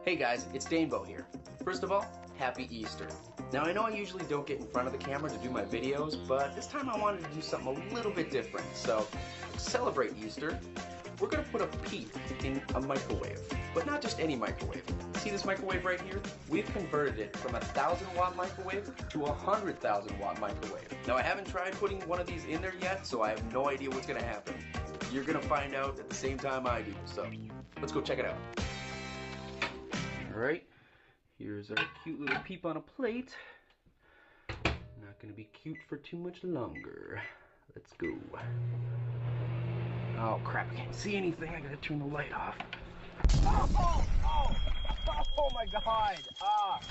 Hey guys, it's Danebo here. First of all, happy Easter. Now I know I usually don't get in front of the camera to do my videos, but this time I wanted to do something a little bit different. So, to celebrate Easter, we're gonna put a Peep in a microwave. But not just any microwave. See this microwave right here? We've converted it from a 1,000-watt microwave to a 100,000-watt microwave. Now I haven't tried putting one of these in there yet, so I have no idea what's gonna happen. You're gonna find out at the same time I do, so let's go check it out. Alright, here's our cute little Peep on a plate. Not gonna be cute for too much longer. Let's go. Oh crap, I can't see anything. I gotta turn the light off. Oh my god! What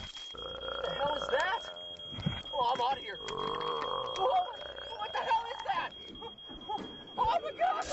the hell is that? Oh, I'm out of here. Whoa, what the hell is that? Oh my god!